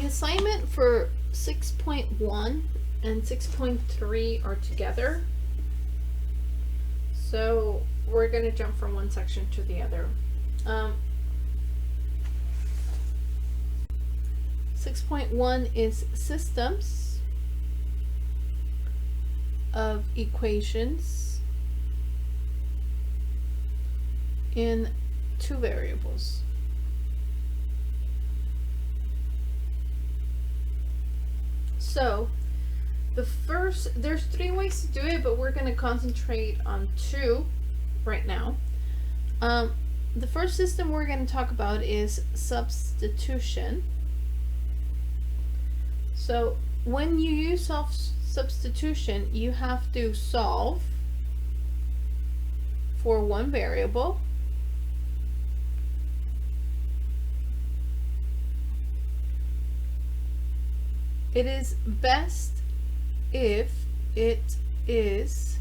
assignment for 6.1 and 6.3 are together. So we're going to jump from one section to the other. 6.1 is systems of equations in two variables. So there's three ways to do it, but we're going to concentrate on two right now. The first system we're going to talk about is substitution. So when you use substitution, you have to solve for one variable, it is best if it is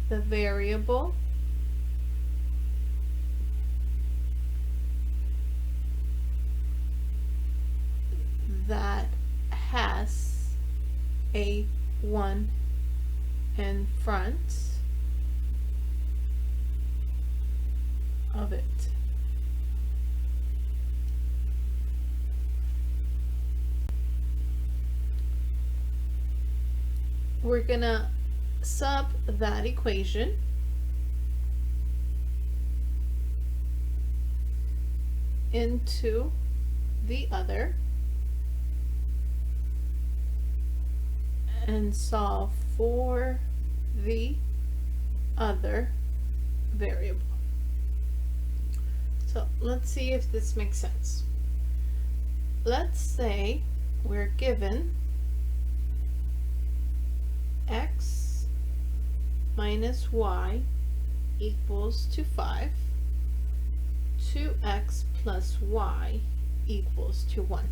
the variable that has a 1 in front of it. We're gonna sub that equation into the other and solve for the other variable. So let's see if this makes sense. Let's say we're given x minus y equals to 5, 2x plus y equals to 1.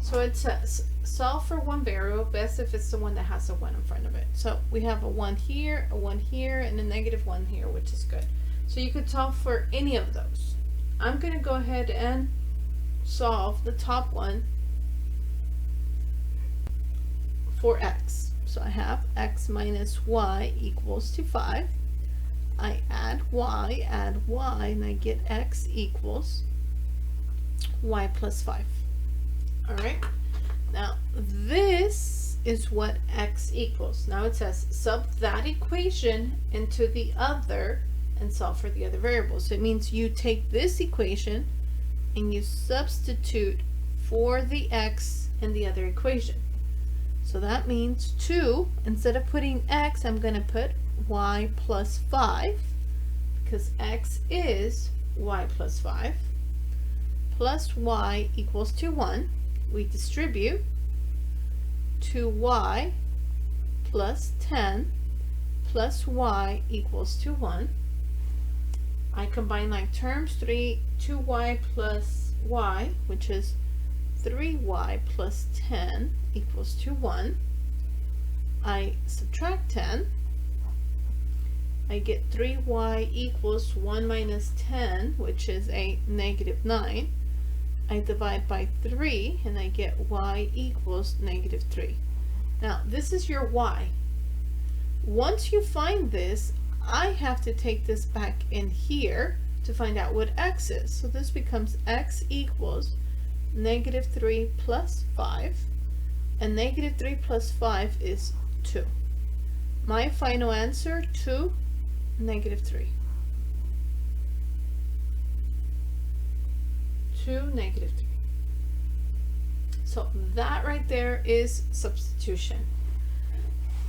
So it says solve for one variable, best if it's the one that has a 1 in front of it. So we have a 1 here, a 1 here, and a -1 here, which is good. So you could solve for any of those. I'm going to go ahead and solve the top one for x. So I have x minus y equals to 5. I add y, and I get x equals y plus 5. Alright, now this is what x equals. Now it says sub that equation into the other and solve for the other variable. So it means you take this equation and you substitute for the x in the other equation. So that means 2, instead of putting x, I'm going to put y plus 5, because x is y plus 5, plus y equals to 1. We distribute 2y plus 10 plus y equals to 1. I combine like terms, 2y plus y, which is 3y plus 10 equals to 1. I subtract 10. I get 3y equals 1 minus 10, which is a -9. I divide by 3 and I get y equals -3. Now this is your y. Once you find this, I have to take this back in here to find out what x is. So this becomes x equals -3 plus 5, and -3 plus 5 is 2. My final answer, 2, -3. 2, -3. So that right there is substitution.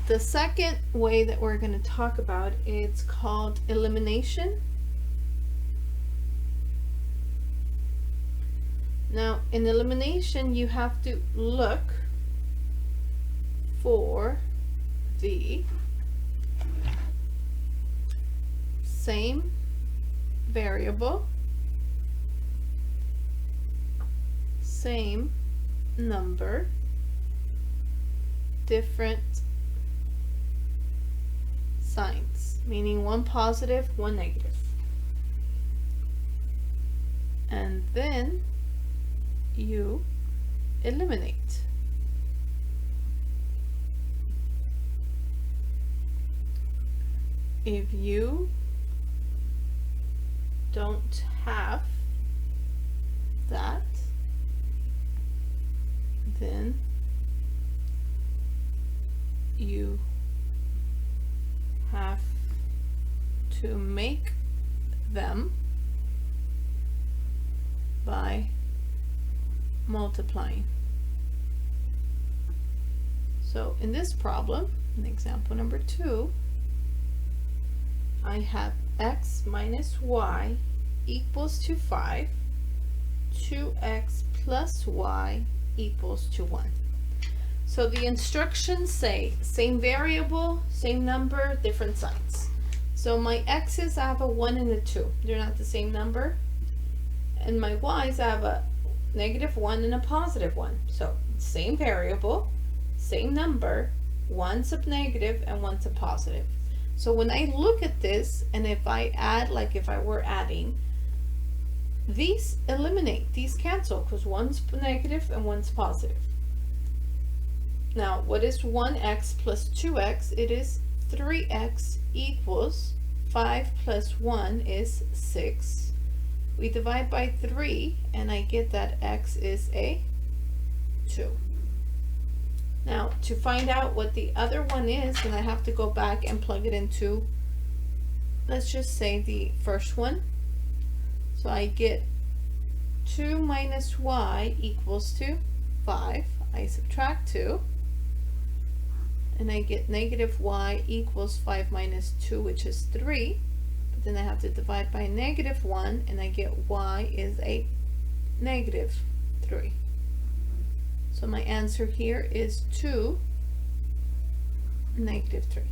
The second way that we're going to talk about, it's called elimination. Now in elimination you have to look for the same variable, same number, different signs, meaning one positive, one negative. And then you eliminate. If you don't have that, then you have to make them by multiplying. So in this problem, in example number 2, I have x minus y equals to 5, 2x plus y equals to 1. So the instructions say same variable, same number, different signs. So my x's, I have a 1 and a 2. They're not the same number. And my y's, I have a -1 and a +1. So same variable, same number, one's a negative and one's a positive. So when I look at this, and if I add, like if I were adding, these eliminate, these cancel, because one's negative and one's positive. Now, what is 1x plus 2x? It is 3x equals 5 plus 1 is 6. We divide by 3, and I get that x is a 2. Now, to find out what the other one is, then I have to go back and plug it into, let's just say the first one. So I get 2 minus y equals to 5. I subtract 2. And I get -y equals 5 minus 2, which is 3. But then I have to divide by -1, and I get y is a -3. So my answer here is 2, -3.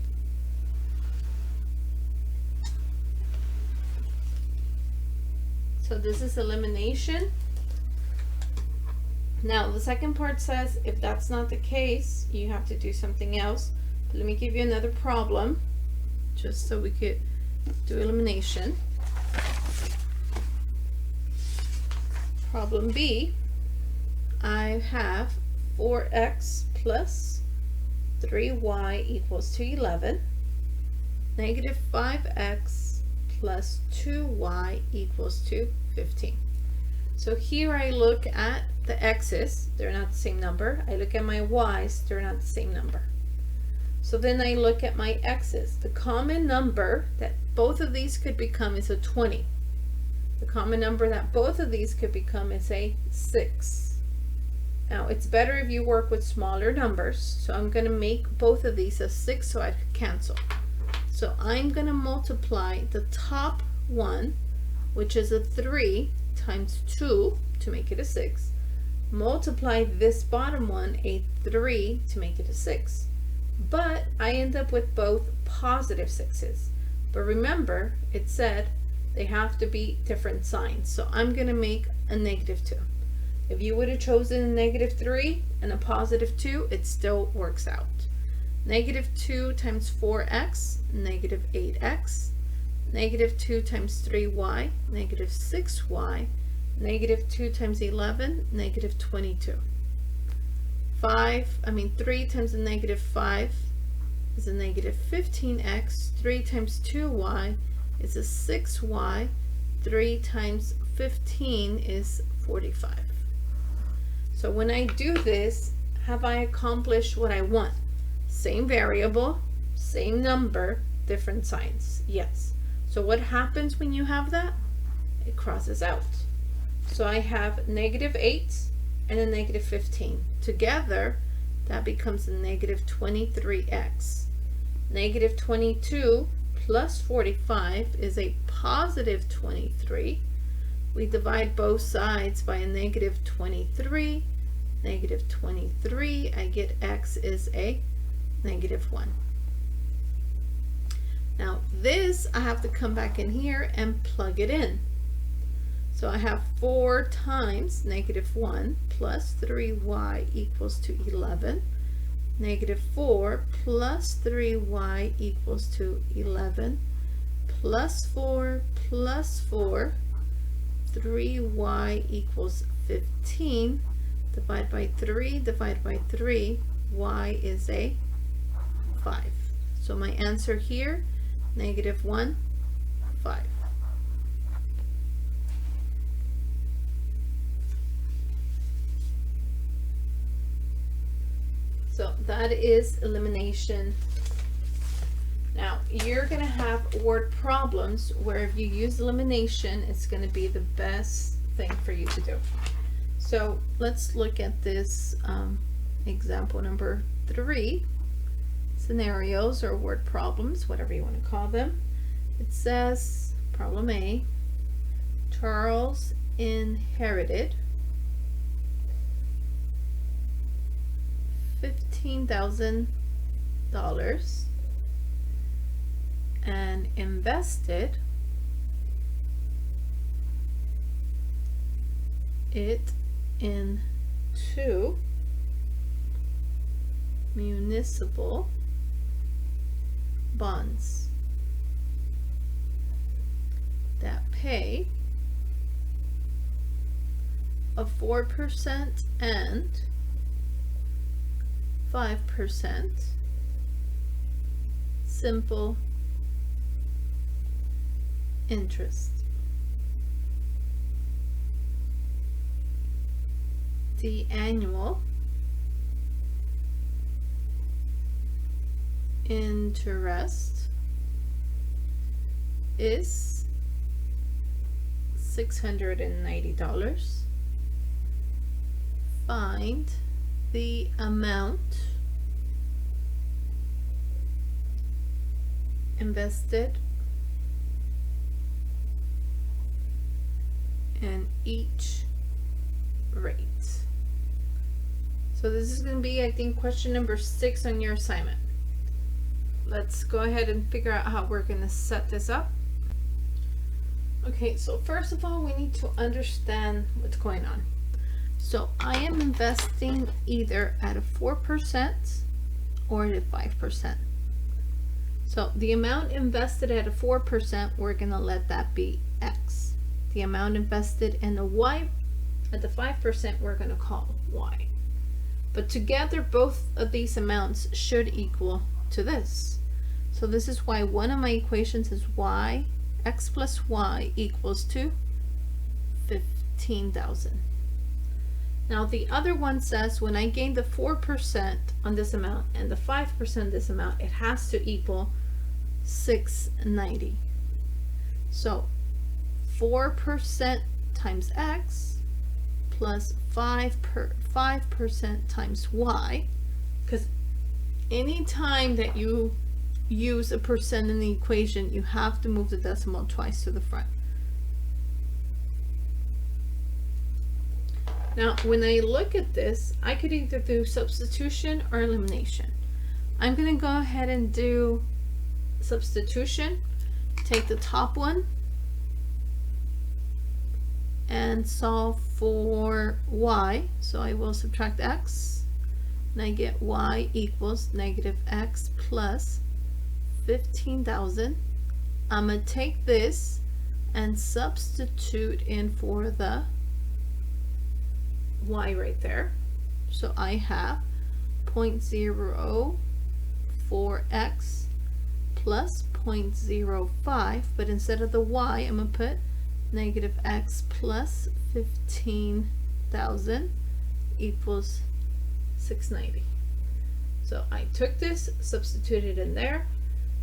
So this is elimination. Now the second part says if that's not the case, you have to do something else. But let me give you another problem just so we could do elimination. Problem B, I have 4x plus 3y equals to 11, -5x plus 2y equals to 15. So here I look at the x's, they're not the same number. I look at my y's, they're not the same number. So then I look at my x's. The common number that both of these could become is a 20. The common number that both of these could become is a 6. Now it's better if you work with smaller numbers, so I'm going to make both of these a 6 so I could cancel. So I'm going to multiply the top one, which is a 3, times 2 to make it a 6. Multiply this bottom one, a 3, to make it a 6. But I end up with both positive 6's. But remember, it said they have to be different signs. So I'm going to make a -2. If you would have chosen a -3 and a +2, it still works out. -2 times 4x, -8x. -2 times 3y, -6y. -2 times 11, -22. 3 times a -5 is a -15x. 3 times 2y is a 6y. 3 times 15 is 45. So when I do this, have I accomplished what I want? Same variable, same number, different signs. Yes. So what happens when you have that? It crosses out. So I have -8 and a -15. Together, that becomes a -23x. -22 plus 45 is a +23. We divide both sides by a -23. -23, I get x is a -1. Now this, I have to come back in here and plug it in. So I have 4 times -1 plus 3y equals to 11. -4 plus 3y equals to 11. Plus 4 plus 4. 3y equals 15. Divide by 3, divide by 3, y is a 5. So my answer here, -1, 5. So that is elimination. Now you're going to have word problems where if you use elimination, it's going to be the best thing for you to do. So let's look at this example number 3. Scenarios or word problems, whatever you want to call them. It says, problem A, Charles inherited $15,000 and invested it into municipal bonds that pay a 4% and 5% simple interest. The annual interest is $690. Find the amount invested in each rate. So this is going to be, I think, question number 6 on your assignment. Let's go ahead and figure out how we're going to set this up. Okay, so first of all, we need to understand what's going on. So I am investing either at a 4% or at a 5%. So the amount invested at a 4%, we're going to let that be X. The amount invested in the Y at the 5%, we're going to call Y. But together, both of these amounts should equal to this. So this is why one of my equations is y, x plus y equals to 15,000. Now the other one says when I gain the 4% on this amount and the 5% on this amount, it has to equal 690. So 4% times x plus 5% times y, because any time that you use a percent in the equation, you have to move the decimal twice to the front. Now, when I look at this, I could either do substitution or elimination. I'm going to go ahead and do substitution. Take the top one and solve for y. So I will subtract x, and I get y equals negative x plus 15,000. I'm going to take this and substitute in for the y right there. So I have 0.04x plus 0.05, but instead of the y, I'm going to put negative x plus 15,000 equals 690. So I took this, substituted in there.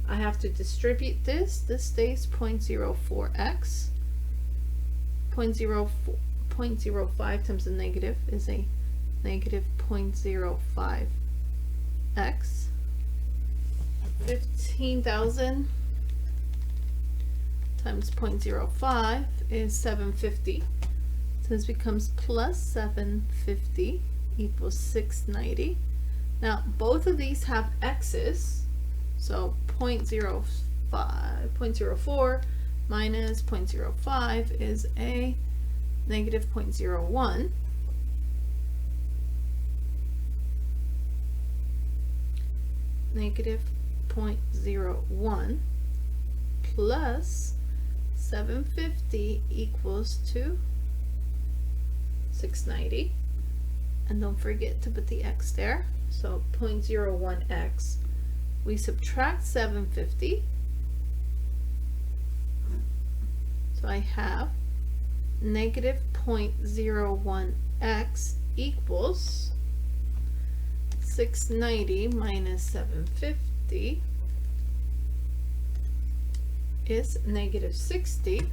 I have to distribute this. This stays 0.04x. 0.05 times the negative is a negative 0.05x. 15,000 times 0.05 is 750. So this becomes plus 750 equals 690. Now both of these have x's, so 0.04 minus 0.05 is a negative 0.01. Negative 0.01 plus 750 equals to 690. and don't forget to put the x there. So 0.01x. We subtract 750. So I have negative 0.01x equals 690 minus 750 is negative 60.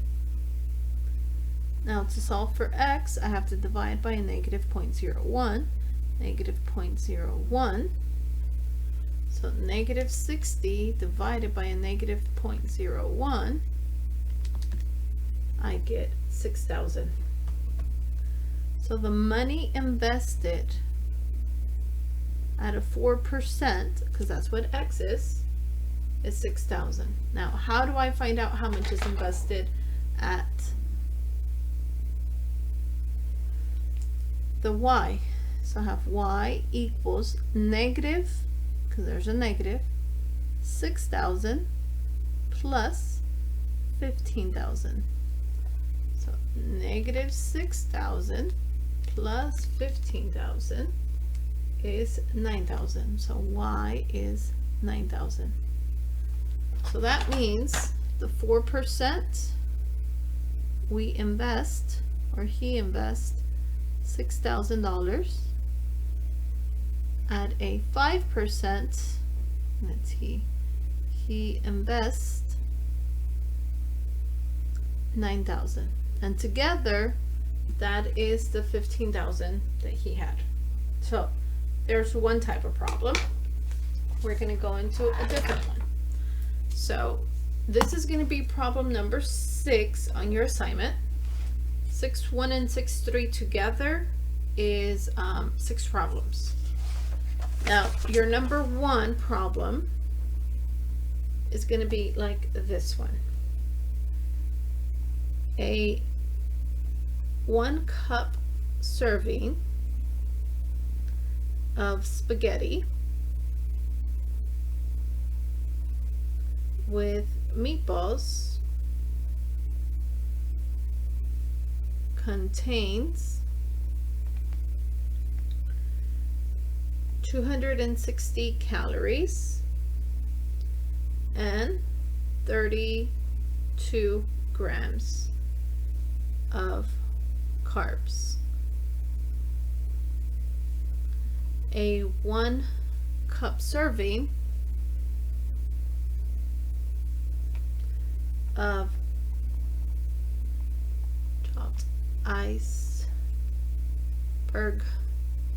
Now to solve for x, I have to divide by a negative 0.01, negative 0.01. So negative 60 divided by a negative 0.01, I get 6,000. So the money invested at a 4%, because that's what x is 6,000. Now, how do I find out how much is invested at the y? So I have y equals negative, because there's a negative, 6,000 plus 15,000. So negative 6,000 plus 15,000 is 9,000. So y is 9,000. So that means the 4% we invest, or he invests $6,000 at a 5%, that's he invests 9,000, and together that is the 15,000 that he had. So there's one type of problem. We're going to go into a different one. So this is going to be problem number 6 on your assignment. 6.1 and 6.3 together is 6 problems. Now your number 1 problem is going to be like this one. A 1 cup serving of spaghetti with meatballs contains 260 calories and 32 grams of carbs. A 1 cup serving of chopped iceberg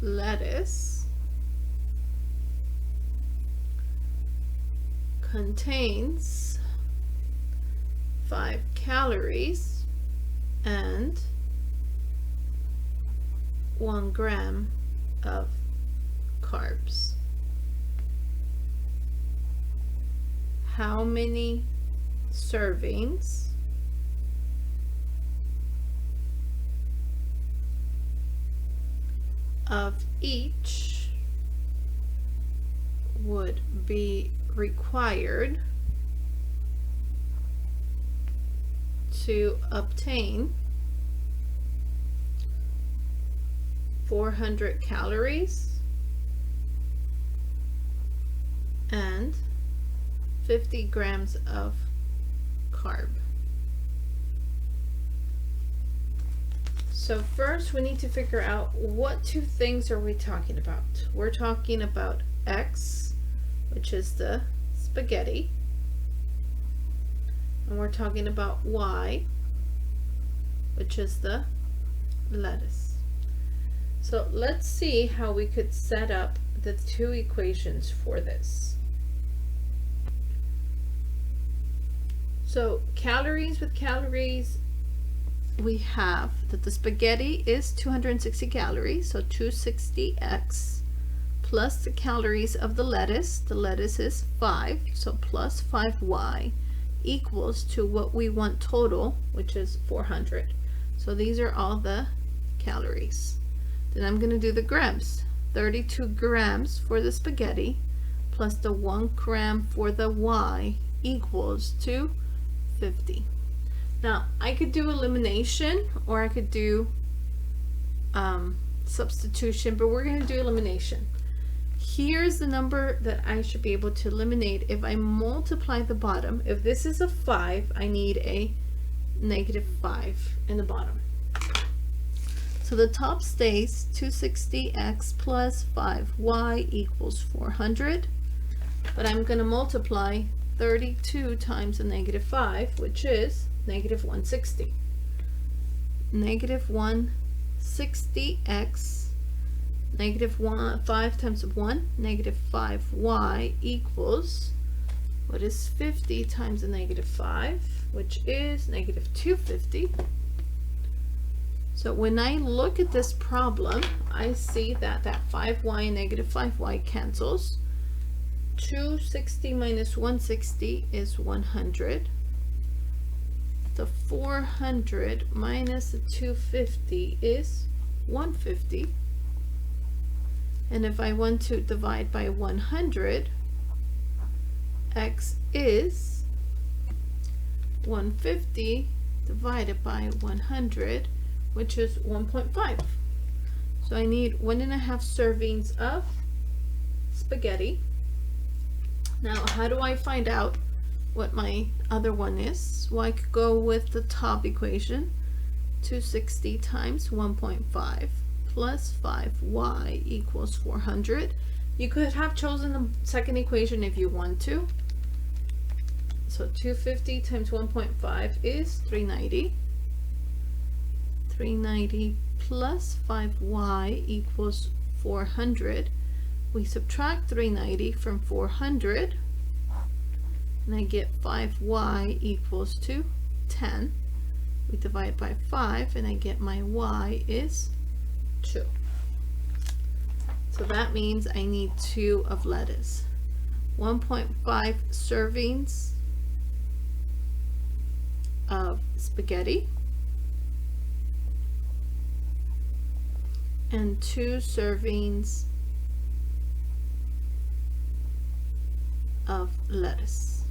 lettuce contains 5 calories and 1 gram of carbs. How many servings of each would be required to obtain 400 calories and 50 grams of carb. So first we need to figure out what 2 things are we talking about. We're talking about x, which is the spaghetti, and we're talking about y, which is the lettuce. So let's see how we could set up the 2 equations for this. So calories with calories, we have that the spaghetti is 260 calories, so 260x plus the calories of the lettuce is 5, so plus 5y equals to what we want total, which is 400. So these are all the calories. Then I'm going to do the grams. 32 grams for the spaghetti plus the 1 gram for the y equals to 50. Now I could do elimination, or I could do substitution, but we're going to do elimination. Here's the number that I should be able to eliminate if I multiply the bottom. If this is a 5, I need a -5 in the bottom. So the top stays 260x plus 5y equals 400. But I'm going to multiply 32 times the -5, which is -160. -160x, -5 times 1, -5y equals, what is 50 times the -5, which is -250. So when I look at this problem, I see that that 5y and -5y cancels. 260 minus 160 is 100. The 400 minus the 250 is 150. And if I want to divide by 100, x is 150 divided by 100, which is 1.5. So I need 1.5 servings of spaghetti. Now, how do I find out what my other one is? Well, I could go with the top equation, 260 times 1.5 plus 5y equals 400. You could have chosen the second equation if you want to. So 250 times 1.5 is 390. 390 plus 5y equals 400. We subtract 390 from 400, and I get 5y equals to 10. We divide by 5, and I get my y is 2. So that means I need 2 of lettuce. 1.5 servings of spaghetti and 2 servings of lettuce.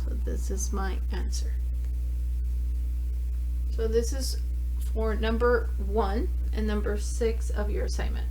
So this is my answer. So this is for number 1 and number 6 of your assignment.